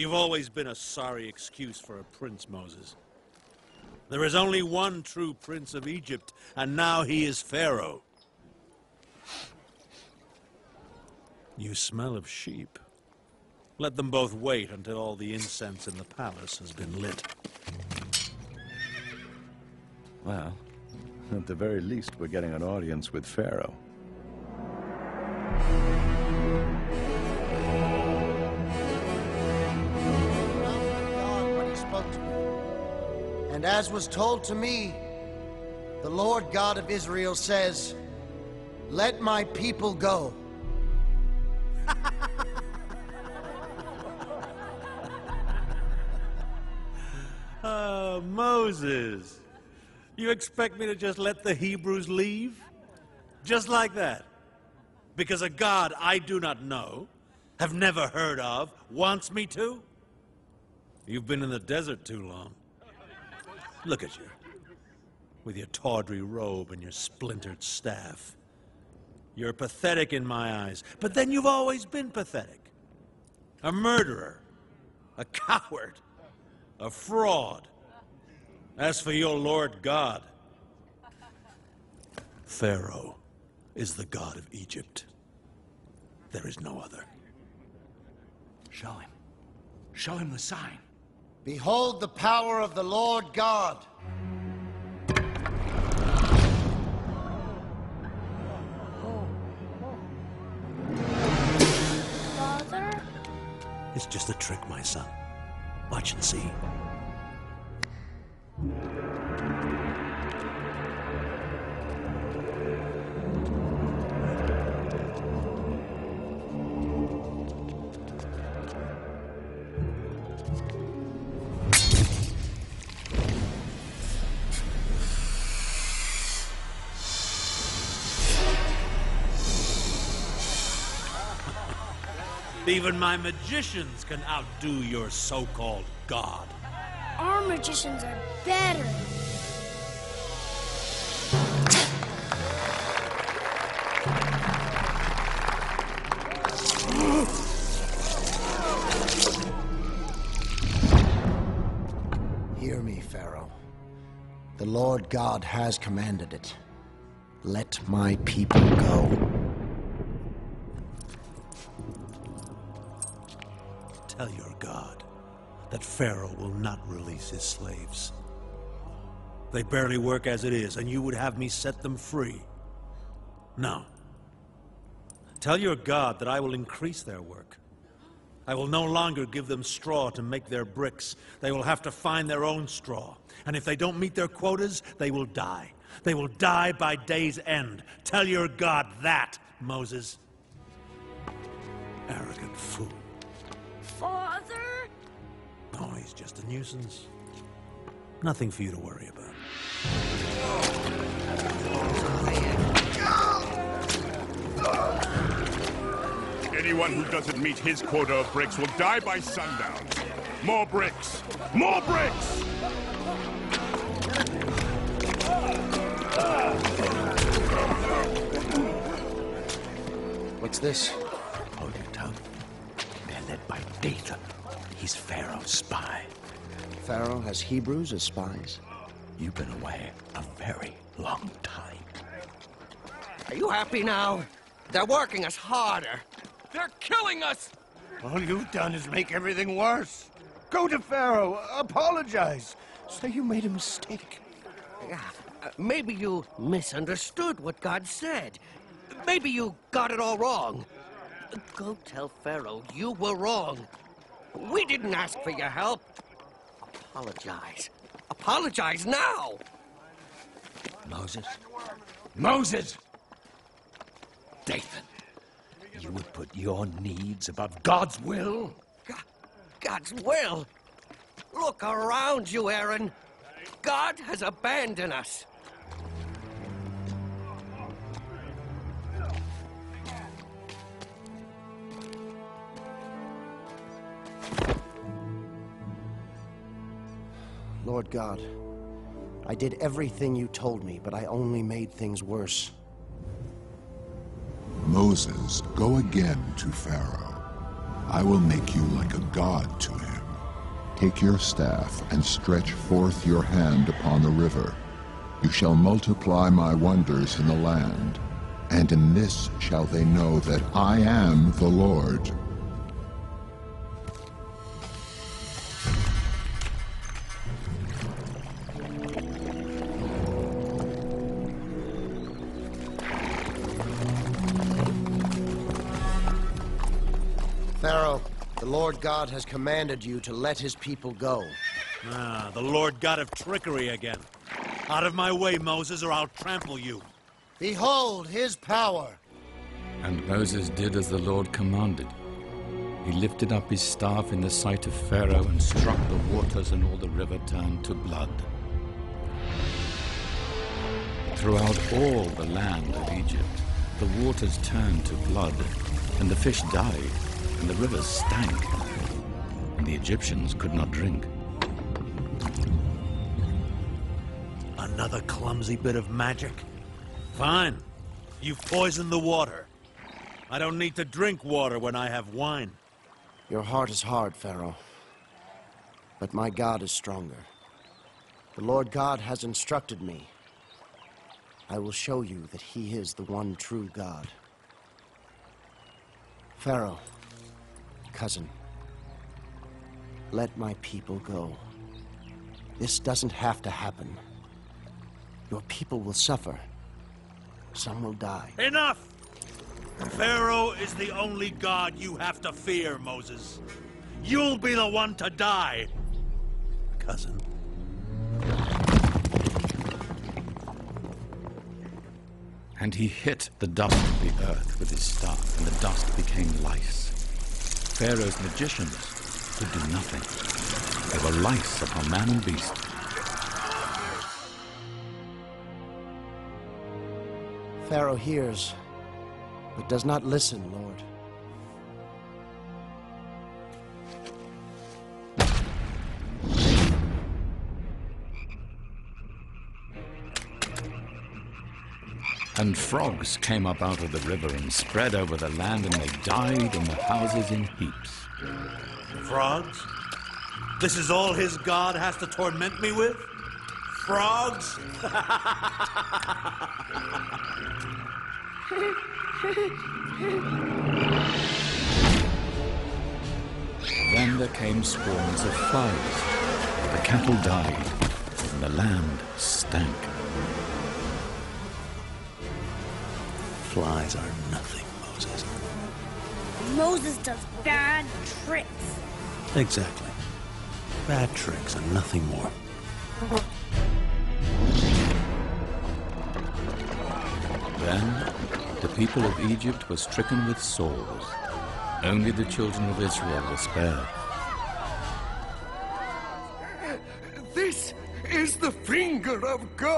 You've always been a sorry excuse for a prince, Moses. There is only one true prince of Egypt, and now he is Pharaoh. You smell of sheep. Let them both wait until all the incense in the palace has been lit. Well, at the very least, we're getting an audience with Pharaoh. God, when he spoke to me. And as was told to me, the Lord God of Israel says, "Let my people go." Moses, you expect me to just let the Hebrews leave? Just like that? Because a God I do not know, have never heard of, wants me to? You've been in the desert too long. Look at you, with your tawdry robe and your splintered staff. You're pathetic in my eyes, but then you've always been pathetic. A murderer, a coward, a fraud. As for your Lord God, Pharaoh is the god of Egypt. There is no other. Show him. Show him the sign. Behold the power of the Lord God. Father? It's just a trick, my son. Watch and see. Even my magicians can outdo your so-called god. Our magicians are better. Hear me, Pharaoh. The Lord God has commanded it. Let my people go. Tell your God that Pharaoh will not release his slaves. They barely work as it is, and you would have me set them free. No. Tell your God that I will increase their work. I will no longer give them straw to make their bricks. They will have to find their own straw. And if they don't meet their quotas, they will die. They will die by day's end. Tell your God that, Moses. Arrogant fool. Father? Oh, he's just a nuisance. Nothing for you to worry about. Anyone who doesn't meet his quota of bricks will die by sundown. More bricks! More bricks! What's this? Hold your tongue. They're led by Dathan. He's Pharaoh's spy. Pharaoh has Hebrews as spies? You've been away a very long time. Are you happy now? They're working us harder. They're killing us! All you've done is make everything worse. Go to Pharaoh, apologize. Say you made a mistake. Yeah, maybe you misunderstood what God said. Maybe you got it all wrong. Go tell Pharaoh you were wrong. We didn't ask for your help. Apologize. Apologize now! Moses? Moses! Dathan, you would put your needs above God's will? God's will? Look around you, Aaron. God has abandoned us. Lord God, I did everything you told me, but I only made things worse. Moses, go again to Pharaoh. I will make you like a god to him. Take your staff and stretch forth your hand upon the river. You shall multiply my wonders in the land, and in this shall they know that I am the Lord. Pharaoh, the Lord God has commanded you to let his people go. Ah, the Lord God of trickery again. Out of my way, Moses, or I'll trample you. Behold his power! And Moses did as the Lord commanded. He lifted up his staff in the sight of Pharaoh and struck the waters, and all the river turned to blood. Throughout all the land of Egypt, the waters turned to blood, and the fish died, and the rivers stank, and the Egyptians could not drink. Another clumsy bit of magic? Fine. You've poisoned the water. I don't need to drink water when I have wine. Your heart is hard, Pharaoh, but my God is stronger. The Lord God has instructed me. I will show you that he is the one true God. Pharaoh, cousin, let my people go. This doesn't have to happen. Your people will suffer. Some will die. Enough! Pharaoh is the only God you have to fear, Moses. You'll be the one to die, cousin. And he hit the dust of the earth with his staff, and the dust became lice. Pharaoh's magicians could do nothing. There were lice upon man and beast. Pharaoh hears, but does not listen, Lord. And frogs came up out of the river and spread over the land, and they died in the houses in heaps. Frogs? This is all his God has to torment me with? Frogs? Then there came swarms of flies. The cattle died, and the land stank. Flies are nothing, Moses. Moses does bad tricks. Exactly. Bad tricks and nothing more. Then the people of Egypt were stricken with sores. Only the children of Israel were spared. This is the finger of God.